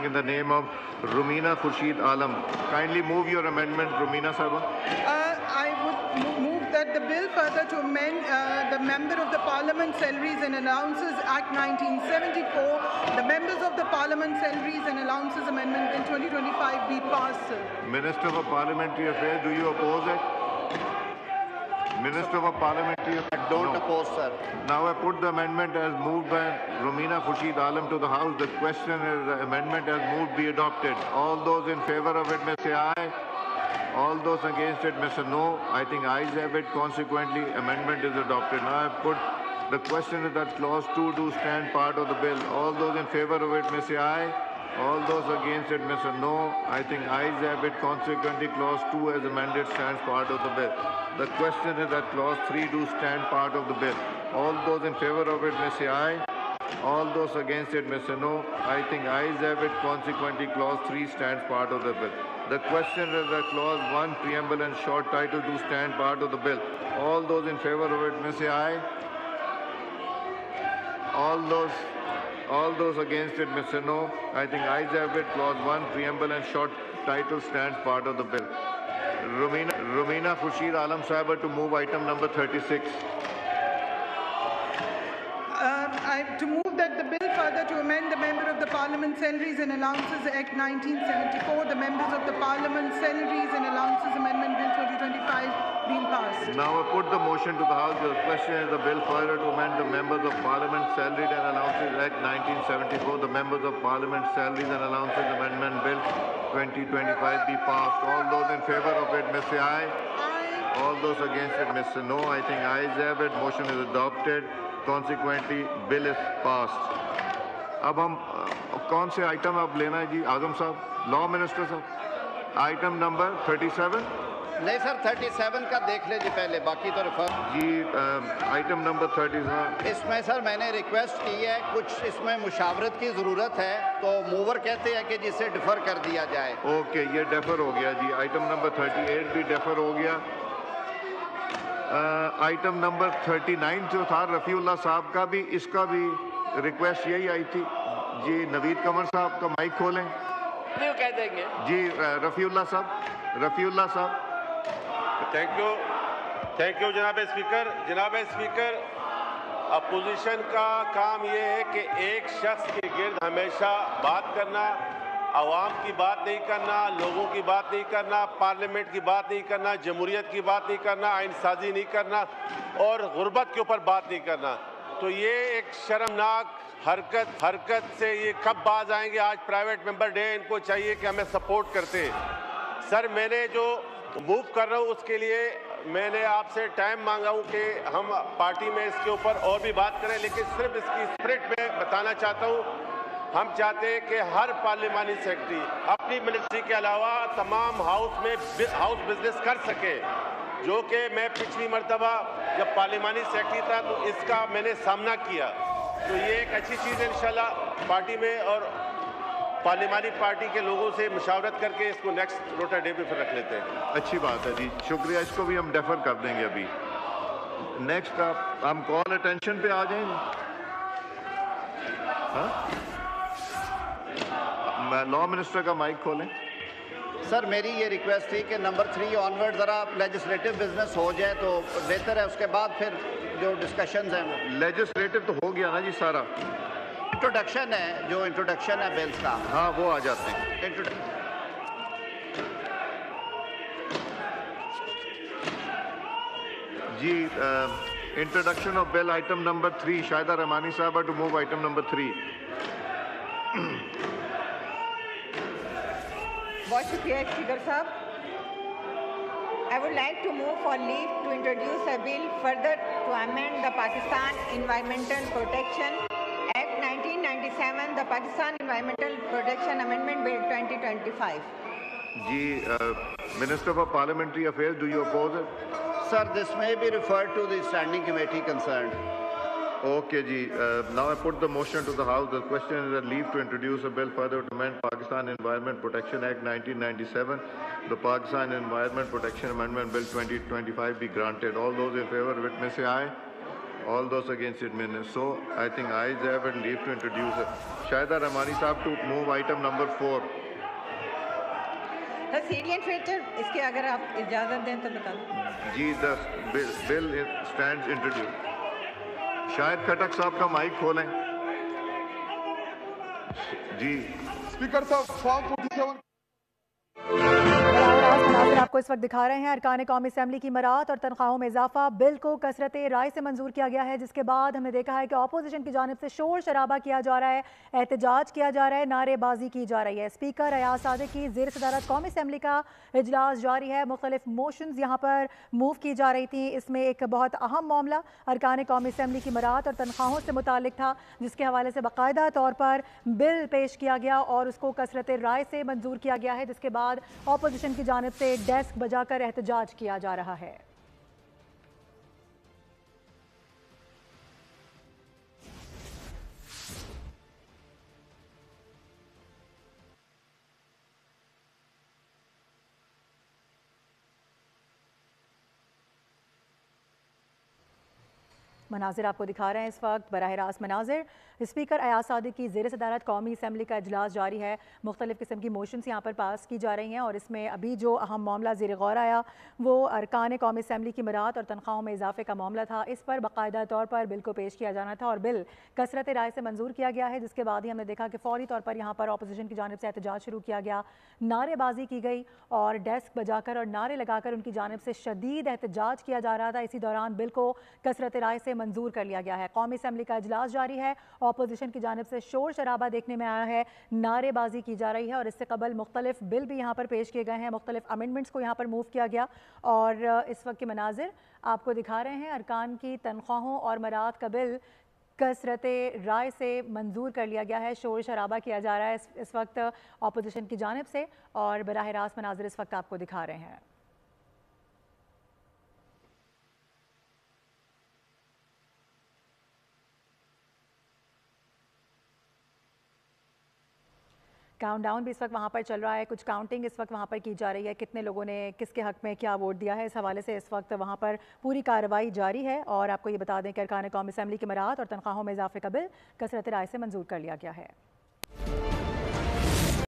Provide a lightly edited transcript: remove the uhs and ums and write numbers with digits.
speaking in the name of Rumina Khurshid Alam. Kindly move your amendment, Rumina Sahaba. I would move that the bill further to amend the Member of the Parliament Salaries and Allowances Act 1974, the Members of the Parliament Salaries and Allowances Amendment Bill 2025 be passed, sir. Minister for Parliamentary Affairs, do you oppose it? Minister for Parliamentary Affairs? Don't oppose, sir. Now I put the amendment as moved by Rumina Khurshid Alam to the House. The question is the amendment as moved be adopted. All those in favor of it may say aye. All those against it may say no. I think ayes have it. Consequently, amendment is adopted. Now I put the question is that clause 2 do stand part of the bill. All those in favor of it may say aye. All those against it may say no. I think ayes have it. Consequently, clause 2 as amended stands part of the bill. The question is that clause 3 do stand part of the bill. All those in favor of it may say aye. All those against it may say no. I think ayes have it. Consequently, clause 3 stands part of the bill. The question is that clause 1, preamble and short title do stand part of the bill. All those in favor of it may say aye. All those against it may say no. I think ayes have it. Clause 1, preamble and short title stands part of the bill. Rumina Khurshid Alam Sahaba to move item number 36. To move that the bill further to amend the Member of the Parliament Salaries and Allowances Act 1974, the Members of the Parliament Salaries and Allowances Amendment Bill 2025 being passed. Now I put the motion to the House. The question is the bill further to amend the Members of Parliament Salaries and Allowances Act 1974, the Members of Parliament Salaries and Allowances Amendment Bill 2025 be passed. All those in favor of it may say aye. Aye. All those against it may say no. I think ayes have it. Motion is adopted. Consequently, bill is passed. अब हम कौन से item अब लेना है जी आजम साहब, law minister साहब? Item number 37? नहीं सर, 37 का देख लीजिए पहले, बाकी तो रिफर जी। आइटम नंबर 37 इसमें सर मैंने रिक्वेस्ट की है, कुछ इसमें मुशावरत की ज़रूरत है, तो मूवर कहते हैं कि जिसे डिफर कर दिया जाए। ओके, ये डेफर हो गया जी। आइटम नंबर 38 भी डेफर हो गया। आइटम नंबर 39 जो था रफ़ीउल्लाह साहब का भी, इसका भी रिक्वेस्ट यही आई थी जी। नवीद कमर साहब का माइक खोलें कह देंगे जी। रफ़ीउल्लाह साहब। थैंक यू जनाब स्पीकर। अपोजिशन का काम ये है कि एक शख्स के गिर्द हमेशा बात करना, आवाम की बात नहीं करना, लोगों की बात नहीं करना, पार्लियामेंट की बात नहीं करना, जमहूरियत की बात नहीं करना, आइन साजी नहीं करना और गुर्बत के ऊपर बात नहीं करना। तो ये एक शर्मनाक हरकत से ये कब बाज आएंगे? आज प्राइवेट मेंबर डे, इनको चाहिए कि हमें सपोर्ट करते। सर मैंने जो मूव कर रहा हूँ उसके लिए मैंने आपसे टाइम मांगा हूँ कि हम पार्टी में इसके ऊपर और भी बात करें, लेकिन सिर्फ इसकी स्पिरिट में बताना चाहता हूँ। हम चाहते हैं कि हर पार्लिमानी सेक्रेटरी अपनी मिनिस्ट्री के अलावा तमाम हाउस बिजनेस कर सके, जो कि मैं पिछली मरतबा जब पार्लिमानी सेक्रेटरी था तो इसका मैंने सामना किया। तो ये एक अच्छी चीज़ है, इंशाल्लाह पार्टी में और पार्लिमानी पार्टी के लोगों से मुशावरत करके इसको नेक्स्ट रोटा डे पे फिर रख लेते हैं। अच्छी बात है जी, शुक्रिया। इसको भी हम डेफर कर देंगे अभी। नेक्स्ट हम कॉल अटेंशन पे आ जाएंगे। हाँ, लॉ मिनिस्टर का माइक खोलें। सर मेरी ये रिक्वेस्ट थी कि नंबर 3 ऑनवर्ड ज़रा लेजिस्लेटिव बिजनेस हो जाए तो बेहतर है, उसके बाद फिर जो डिस्कशंस हैं वो। लेजिस्लेटिव तो हो गया ना जी सारा। इंट्रोडक्शन है, जो इंट्रोडक्शन है बिल्स का, हाँ वो आ जाते हैं। जी, introduction of bill item number 3, Shahida Rahmani साहब टू मूव आइटम नंबर 3। बहुत शुक्रिया स्पीकर साहब। I would like to move for leave to introduce a bill further to amend the Pakistan Environmental Protection Act 1997, the Pakistan Environmental Protection Amendment Bill 2025. Ji, Minister for Parliamentary Affairs, do you oppose it? Sir, this may be referred to the standing committee concerned. Okay, ji. Now I put the motion to the House. The question is that leave to introduce a bill further to amend Pakistan Environment Protection Act 1997. The Pakistan Environment Protection Amendment Bill 2025 be granted. All those in favor of it may say aye. All those against it, so I think ayes have and leave to introduce Shahida Rahmani Saab to move item number 4. The salient feature, इसके अगर आप इजाज़त दें तो बता दो। जी, the bill stands introduced. Shahid खटक साहब का माइक खोलें। जी। स्पीकर साहब, फॉर्म 47 आपको इस वक्त दिखा रहे हैं अरकान कौमी असम्बली की मरात और तनख्वाहों में इजाफा बिल को कसरत राय से मंजूर किया गया है, जिसके बाद हमने देखा है कि अपोजिशन की जानिब से शोर शराबा किया जा रहा है, एहतजाज किया जा रहा है, नारेबाजी की जा रही है। स्पीकर अयाज सादिक की ज़ेर सदारत कौमी असम्बली का इजलास जारी है। मुख्तलिफ मोशंस यहाँ पर मूव की जा रही थी। इसमें एक बहुत अहम मामला अरकान कौमी असम्बली की मरात और तनख्वाहों से मुतालिक था, जिसके हवाले से बाकायदा तौर पर बिल पेश किया गया और उसको कसरत राय से मंजूर किया गया है, जिसके बाद अपोजिशन की जानिब से डेस्क बजाकर एहतजाज किया जा रहा है। मनाजिर आपको दिखा रहे हैं इस वक्त बराह रास्त मनाजिर। स्पीकर अयाज सादिक की ज़ेर सदारत कौमी असम्बली का इजलास जारी है। मुख्तलिफ किस्म की मोशंस यहाँ पर पास की जा रही हैं और इसमें अभी जो अहम मामला ज़ेर गौर आया वो अरकान कौमी असम्बली की मरात और तनख्वाहों में इजाफे का मामला था। इस पर बाकायदा तौर पर बिल को पेश किया जाना था और बिल कसरत राय से मंजूर किया गया है, जिसके बाद ही हमने देखा कि फौरी तौर पर यहाँ पर अपोजिशन की जानिब से एहतजाज शुरू किया गया, नारेबाजी की गई और डेस्क बजाकर और नारे लगाकर उनकी जानिब से शदीद एहतजाज किया जा रहा था। इसी दौरान बिल को कसरत राय से मंजूर कर लिया गया है। कौमी असम्बली का इजलास जारी है। अपोजिशन की जानिब से शोर शराबा देखने में आया है, नारेबाजी की जा रही है और इससे कबल मुख्तलिफ बिल भी यहाँ पर पेश किए गए हैं, मुख्तलिफ अमेंडमेंट्स को यहाँ पर मूव किया गया और इस वक्त के मनाजिर आपको दिखा रहे हैं। अरकान की तनख्वाहों और मरात का बिल कसरत राय से मंजूर कर लिया गया है। शोर शराबा किया जा रहा है इस वक्त अपोजिशन की जानिब से और बराह रास्त मनाजिर इस वक्त आपको दिखा रहे हैं। काउंटडाउन भी इस वक्त वहाँ पर चल रहा है, कुछ काउंटिंग इस वक्त वहाँ पर की जा रही है, कितने लोगों ने किसके हक में क्या वोट दिया है, इस हवाले से इस वक्त वहाँ पर पूरी कार्रवाई जारी है। और आपको ये बता दें कि अरकान कौमी असम्बली की मरात और तनख्वाहों में इजाफे का बिल कसरत राय से मंजूर कर लिया गया है।